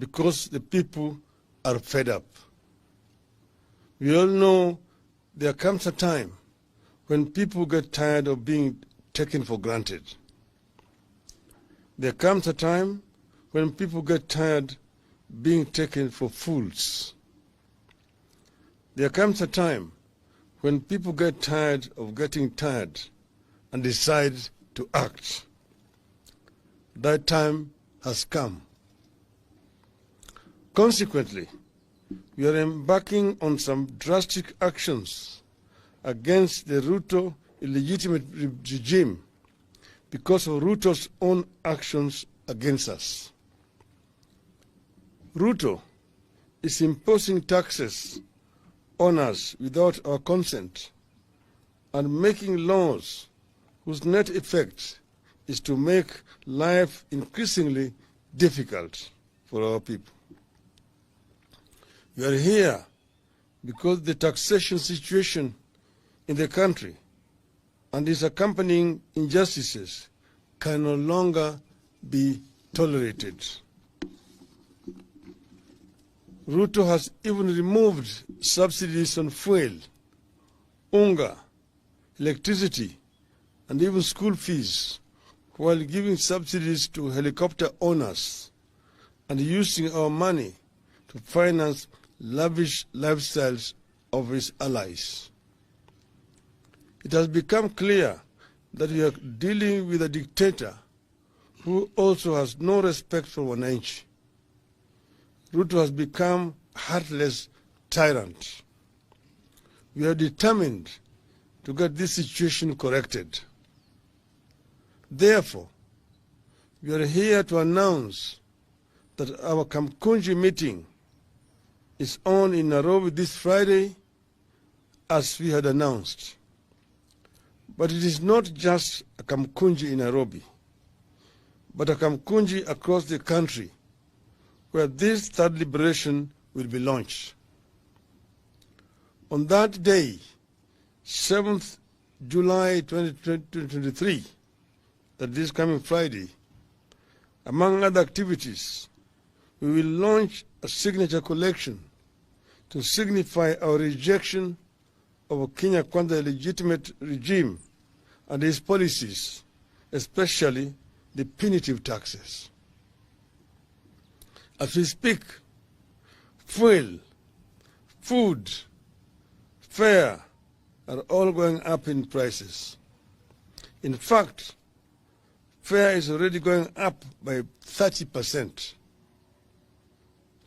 because the people are fed up. We all know there comes a time when people get tired of being taken for granted. There comes a time when people get tired being taken for fools. There comes a time when people get tired of getting tired and decide to act. That time has come. Consequently, we are embarking on some drastic actions against the Ruto illegitimate regime because of Ruto's own actions against us. Ruto is imposing taxes on us without our consent and making laws whose net effect is to make life increasingly difficult for our people. We are here because the taxation situation in the country and its accompanying injustices can no longer be tolerated. Ruto has even removed subsidies on fuel, unga, electricity, and even school fees, while giving subsidies to helicopter owners and using our money to finance lavish lifestyles of his allies. It has become clear that we are dealing with a dictator who also has no respect for wananchi. Ruto has become a heartless tyrant. We are determined to get this situation corrected. Therefore, we are here to announce that our Kamkunji meeting is on in Nairobi this Friday, as we had announced. But it is not just a Kamkunji in Nairobi, but a Kamkunji across the country, where this third liberation will be launched. On that day, 7th July 2023, that this coming Friday, among other activities, we will launch a signature collection to signify our rejection of Kenya Kwanza legitimate regime and its policies, especially the punitive taxes. As we speak, fuel, food, fare are all going up in prices. In fact, fare is already going up by 30%.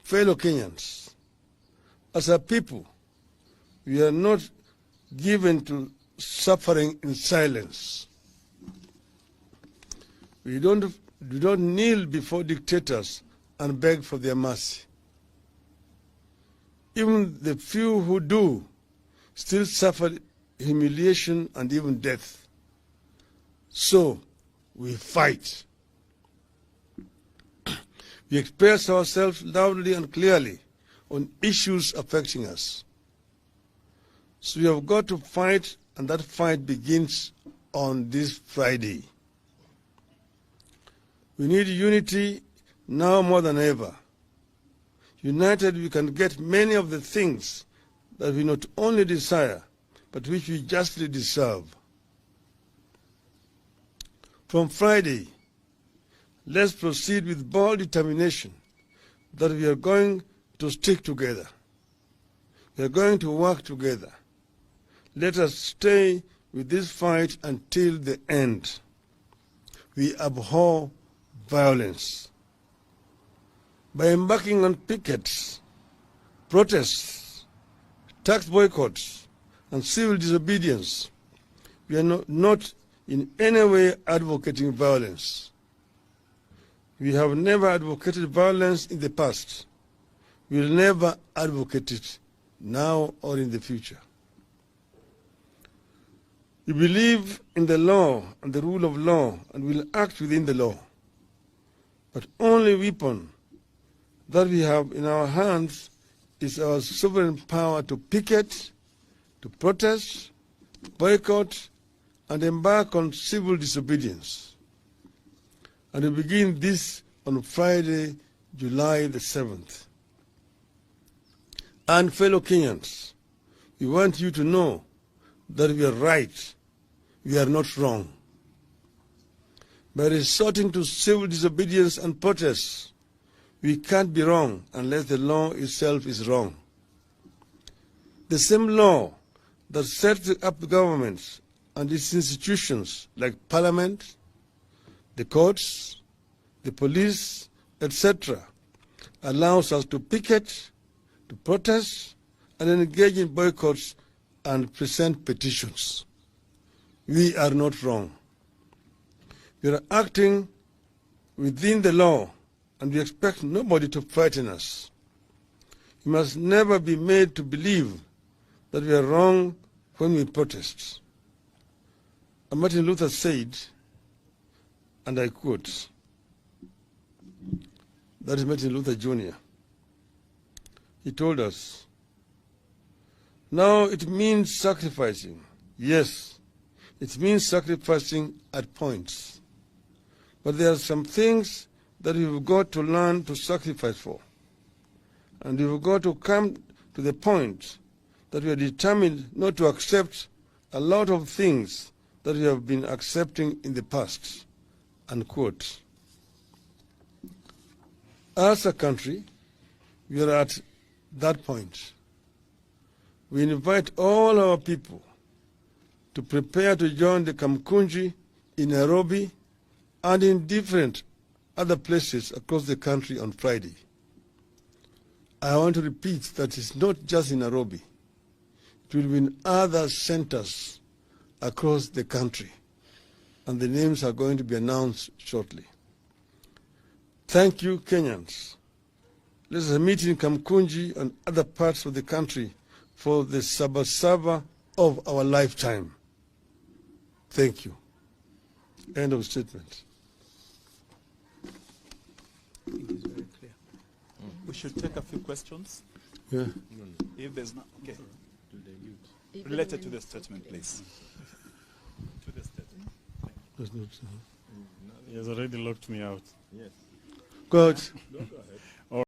Fellow Kenyans, as a people, we are not given to suffering in silence. We don't kneel before dictators and beg for their mercy. Even the few who do still suffer humiliation and even death. So we fight. We express ourselves loudly and clearly on issues affecting us. So we have got to fight, and that fight begins on this Friday. We need unity now more than ever. United, we can get many of the things that we not only desire, but which we justly deserve. From Friday, let's proceed with bold determination that we are going to stick together. We are going to work together. Let us stay with this fight until the end. We abhor violence. By embarking on pickets, protests, tax boycotts, and civil disobedience, we are not in any way advocating violence. We have never advocated violence in the past. We will never advocate it now or in the future. We believe in the law and the rule of law and will act within the law. But only weapon that we have in our hands is our sovereign power to picket, to protest, boycott, and embark on civil disobedience. And we begin this on Friday, July the 7th. And fellow Kenyans, we want you to know that we are right, we are not wrong. By resorting to civil disobedience and protests, we can't be wrong unless the law itself is wrong. The same law that sets up the governments and its institutions like parliament, the courts, the police, etc., allows us to picket, to protest, and engage in boycotts and present petitions. We are not wrong. We are acting within the law, and we expect nobody to frighten us. We must never be made to believe that we are wrong when we protest. And Martin Luther said, and I quote, that is Martin Luther Jr. He told us, now it means sacrificing. Yes, it means sacrificing at points. But there are some things that we've got to learn to sacrifice for. And we've got to come to the point that we are determined not to accept a lot of things that we have been accepting in the past. Unquote. As a country, we are at that point. We invite all our people to prepare to join the Kamkunji in Nairobi and in different other places across the country on Friday. I want to repeat that it's not just in Nairobi. It will be in other centers across the country, and the names are going to be announced shortly. Thank you, Kenyans. Let us meet in Kamkunji and other parts of the country for the Saba of our lifetime. Thank you. End of statement. I think it's very clear. We should take a few questions. Yeah. If there's not, okay. Related to the statement, please. To the statement. That's not, He has already locked me out. Go ahead. Go ahead.